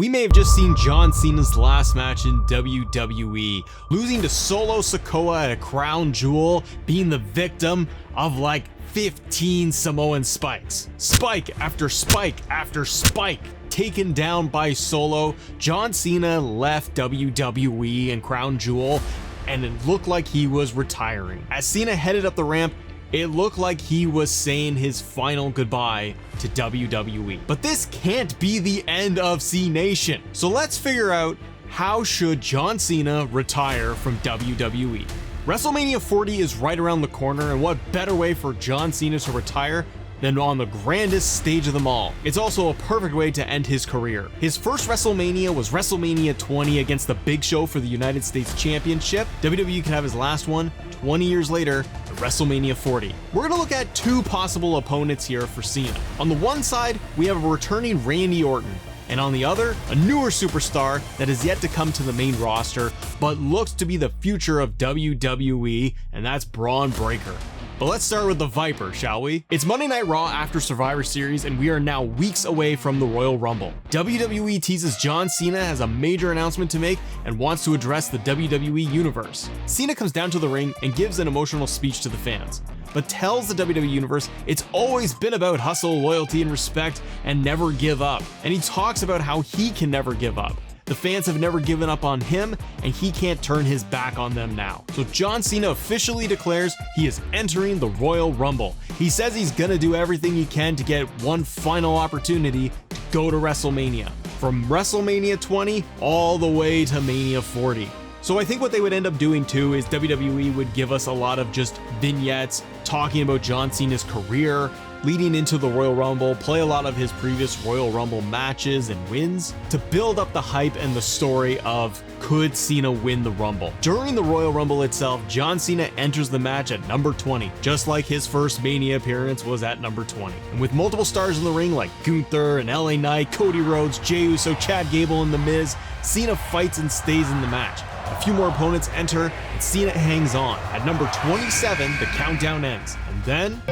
We may have just seen John Cena's last match in WWE, losing to Solo Sikoa at a crown jewel, being the victim of like 15 Samoan spikes. Spike after spike after spike. Taken down by Solo, John Cena left WWE and Crown Jewel, and it looked like he was retiring. As Cena headed up the ramp, it looked like he was saying his final goodbye to WWE. But this can't be the end of C Nation. So let's figure out, how should John Cena retire from WWE? WrestleMania 40 is right around the corner, and what better way for John Cena to retire than on the grandest stage of them all. It's also a perfect way to end his career. His first WrestleMania was WrestleMania 20 against the Big Show for the United States Championship. WWE could have his last one 20 years later at WrestleMania 40. We're gonna look at two possible opponents here for Cena. On the one side, we have a returning Randy Orton, and on the other, a newer superstar that is yet to come to the main roster, but looks to be the future of WWE, and that's Braun Breaker. But let's start with the Viper, shall we? It's Monday Night Raw after Survivor Series, and we are now weeks away from the Royal Rumble. WWE teases John Cena has a major announcement to make and wants to address the WWE Universe. Cena comes down to the ring and gives an emotional speech to the fans, but tells the WWE Universe it's always been about hustle, loyalty, and respect, and never give up. And he talks about how he can never give up. The fans have never given up on him, and he can't turn his back on them now. So John Cena officially declares he is entering the Royal Rumble. He says he's gonna do everything he can to get one final opportunity to go to WrestleMania. From WrestleMania 20 all the way to Mania 40. So I think what they would end up doing too is WWE would give us a lot of just vignettes talking about John Cena's career, leading into the Royal Rumble, play a lot of his previous Royal Rumble matches and wins to build up the hype and the story of, could Cena win the Rumble? During the Royal Rumble itself, John Cena enters the match at number 20, just like his first Mania appearance was at number 20. And with multiple stars in the ring like Gunther and LA Knight, Cody Rhodes, Jey Uso, Chad Gable, and The Miz, Cena fights and stays in the match. A few more opponents enter, and Cena hangs on. At number 27, the countdown ends. And then,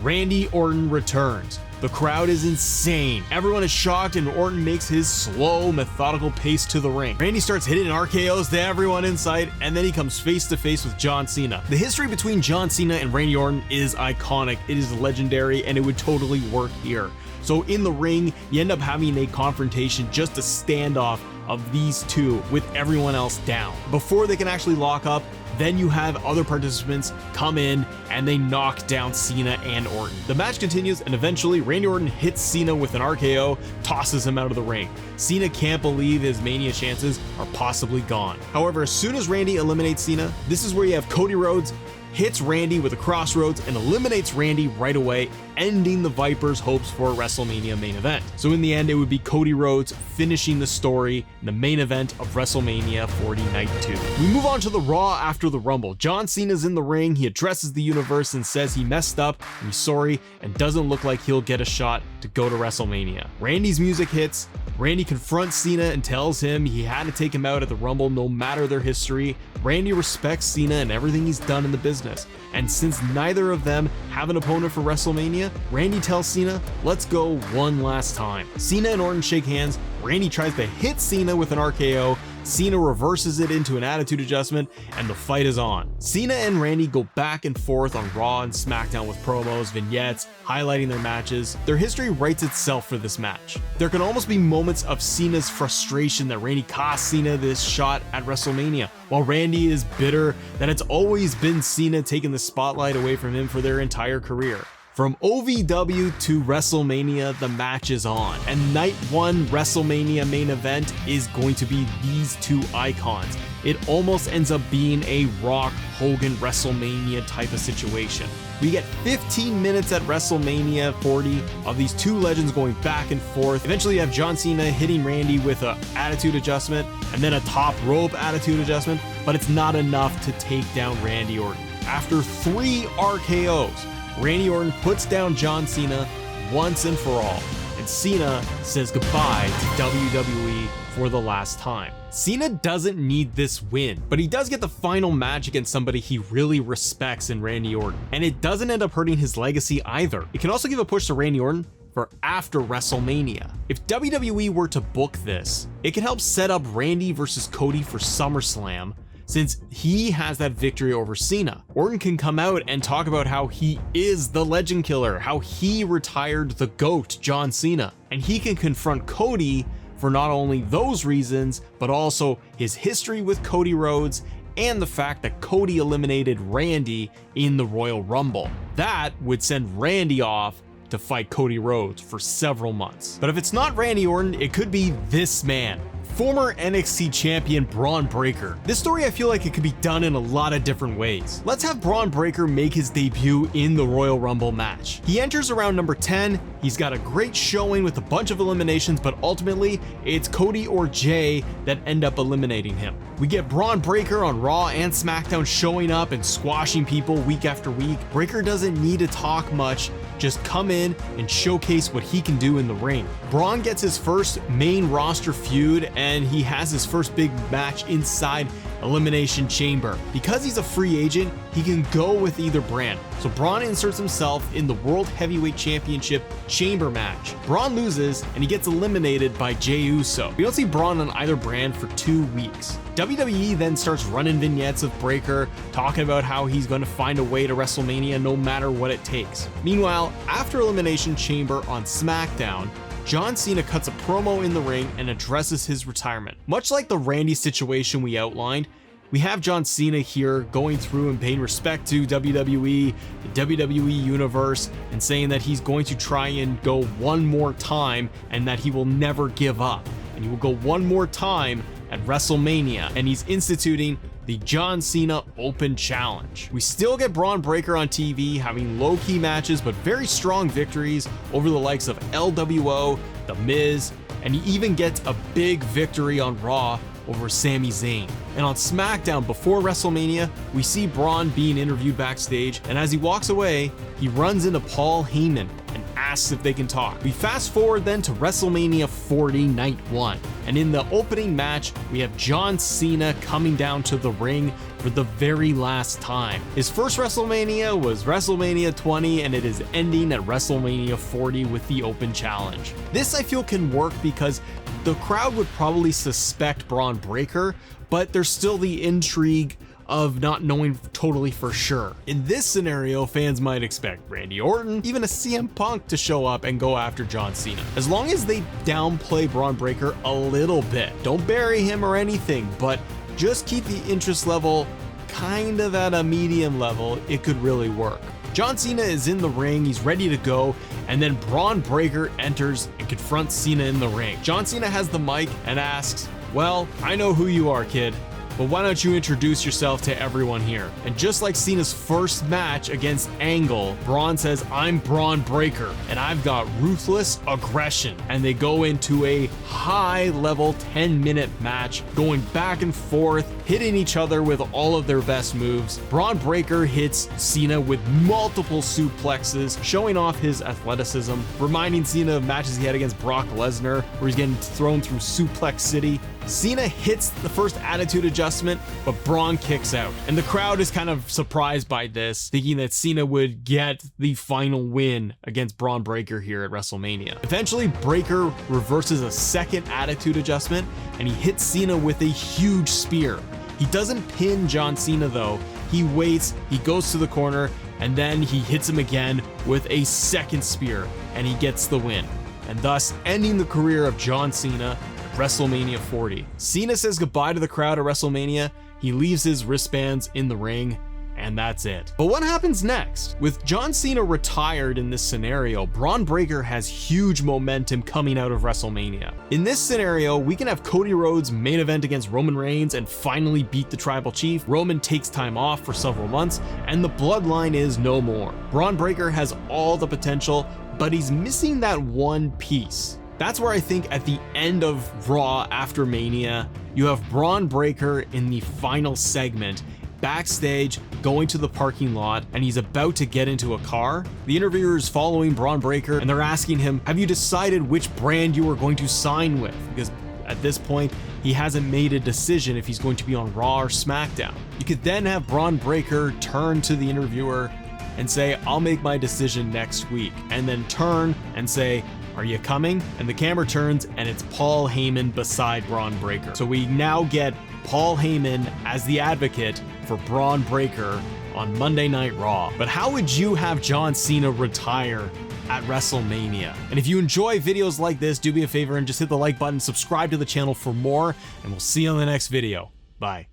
Randy Orton returns. The crowd is insane. Everyone is shocked, and Orton makes his slow, methodical pace to the ring. Randy starts hitting RKOs to everyone in sight, and then he comes face to face with John Cena. The history between John Cena and Randy Orton is iconic. It is legendary, and it would totally work here. So in the ring, you end up having a confrontation, just a standoff of these two with everyone else down. Before they can actually lock up, then you have other participants come in and they knock down Cena and Orton. The match continues, and eventually Randy Orton hits Cena with an RKO, tosses him out of the ring. Cena can't believe his Mania chances are possibly gone. However, as soon as Randy eliminates Cena, this is where you have Cody Rhodes hits Randy with a crossroads and eliminates Randy right away, ending the Viper's hopes for a WrestleMania main event. So in the end, it would be Cody Rhodes finishing the story in the main event of WrestleMania 40 Night 2. We move on to the Raw after the Rumble. John Cena's in the ring, he addresses the universe and says he messed up, and he's sorry, and doesn't look like he'll get a shot to go to WrestleMania. Randy's music hits, Randy confronts Cena and tells him he had to take him out at the Rumble no matter their history. Randy respects Cena and everything he's done in the business. And since neither of them have an opponent for WrestleMania, Randy tells Cena, let's go one last time. Cena and Orton shake hands. Randy tries to hit Cena with an RKO. Cena reverses it into an attitude adjustment, and the fight is on. Cena and Randy go back and forth on Raw and SmackDown with promos, vignettes, highlighting their matches. Their history writes itself for this match. There can almost be moments of Cena's frustration that Randy cost Cena this shot at WrestleMania, while Randy is bitter that it's always been Cena taking the spotlight away from him for their entire career. From OVW to WrestleMania, the match is on, and night one WrestleMania main event is going to be these two icons. It almost ends up being a Rock Hogan WrestleMania type of situation. We get 15 minutes at WrestleMania 40 of these two legends going back and forth. Eventually you have John Cena hitting Randy with an attitude adjustment and then a top rope attitude adjustment, but it's not enough to take down Randy Orton. After 3 RKOs, Randy Orton puts down John Cena once and for all, and Cena says goodbye to WWE for the last time. Cena doesn't need this win, but he does get the final match against somebody he really respects in Randy Orton, and it doesn't end up hurting his legacy either. It can also give a push to Randy Orton for after WrestleMania. If WWE were to book this, it could help set up Randy versus Cody for SummerSlam, since he has that victory over Cena. Orton can come out and talk about how he is the legend killer, how he retired the GOAT, John Cena, and he can confront Cody for not only those reasons, but also his history with Cody Rhodes and the fact that Cody eliminated Randy in the Royal Rumble. That would send Randy off to fight Cody Rhodes for several months. But if it's not Randy Orton, it could be this man, former NXT champion Braun Breaker. This story, I feel like it could be done in a lot of different ways. Let's have Braun Breaker make his debut in the Royal Rumble match. He enters around number 10. He's got a great showing with a bunch of eliminations, but ultimately it's Cody or Jay that end up eliminating him. We get Braun Breaker on Raw and SmackDown showing up and squashing people week after week. Breaker doesn't need to talk much, just come in and showcase what he can do in the ring. Braun gets his first main roster feud, and he has his first big match inside Elimination Chamber. Because he's a free agent, he can go with either brand. So Braun inserts himself in the World Heavyweight Championship Chamber match. Braun loses and he gets eliminated by Jey Uso. We don't see Braun on either brand for 2 weeks. WWE then starts running vignettes of Breaker, talking about how he's going to find a way to WrestleMania no matter what it takes. Meanwhile, after Elimination Chamber on SmackDown, John Cena cuts a promo in the ring and addresses his retirement. Much like the Randy situation we outlined, we have John Cena here going through and paying respect to WWE, the WWE Universe, and saying that he's going to try and go one more time and that he will never give up. And he will go one more time at WrestleMania, and he's instituting the John Cena Open Challenge. We still get Braun Breaker on TV having low-key matches but very strong victories over the likes of LWO, The Miz, and he even gets a big victory on Raw over Sami Zayn. And on SmackDown before WrestleMania, we see Braun being interviewed backstage, and as he walks away, he runs into Paul Heyman and asks if they can talk. We fast forward then to WrestleMania 40 Night 1, and in the opening match, we have John Cena coming down to the ring for the very last time. His first WrestleMania was WrestleMania 20, and it is ending at WrestleMania 40 with the Open Challenge. This I feel can work because the crowd would probably suspect Braun Breaker, but there's still the intrigue of not knowing totally for sure. In this scenario, fans might expect Randy Orton, even a CM Punk, to show up and go after John Cena. As long as they downplay Braun Breaker a little bit. Don't bury him or anything, but just keep the interest level kind of at a medium level, it could really work. John Cena is in the ring, he's ready to go, and then Braun Breaker enters and confronts Cena in the ring. John Cena has the mic and asks, "Well, I know who you are, kid, but why don't you introduce yourself to everyone here?" And just like Cena's first match against Angle, Braun says, "I'm Braun Breaker, and I've got ruthless aggression." And they go into a high-level 10-minute match, going back and forth, hitting each other with all of their best moves. Braun Breaker hits Cena with multiple suplexes, showing off his athleticism, reminding Cena of matches he had against Brock Lesnar, where he's getting thrown through Suplex City. Cena hits the first attitude adjustment, but Braun kicks out. And the crowd is kind of surprised by this, thinking that Cena would get the final win against Braun Breaker here at WrestleMania. Eventually, Breaker reverses a second attitude adjustment, and he hits Cena with a huge spear. He doesn't pin John Cena though. He waits, he goes to the corner, and then he hits him again with a second spear, and he gets the win, and thus ending the career of John Cena at WrestleMania 40. Cena says goodbye to the crowd at WrestleMania, he leaves his wristbands in the ring, and that's it. But what happens next? With John Cena retired in this scenario, Braun Breaker has huge momentum coming out of WrestleMania. In this scenario, we can have Cody Rhodes main event against Roman Reigns and finally beat the Tribal Chief. Roman takes time off for several months, and the bloodline is no more. Braun Breaker has all the potential, but he's missing that one piece. That's where I think at the end of Raw after Mania, you have Braun Breaker in the final segment, backstage, going to the parking lot, and he's about to get into a car. The interviewer is following Braun Breaker, and they're asking him, "Have you decided which brand you are going to sign with?" Because at this point, he hasn't made a decision if he's going to be on Raw or SmackDown. You could then have Braun Breaker turn to the interviewer, and say, I'll make my decision next week, and then turn and say, are you coming? And the camera turns and it's Paul Heyman beside Braun Breaker. So we now get Paul Heyman as the advocate for Braun Breaker on Monday Night Raw. But how would you have John Cena retire at WrestleMania? And if you enjoy videos like this, do me a favor and just hit the like button, subscribe to the channel for more, and we'll see you on the next video. Bye.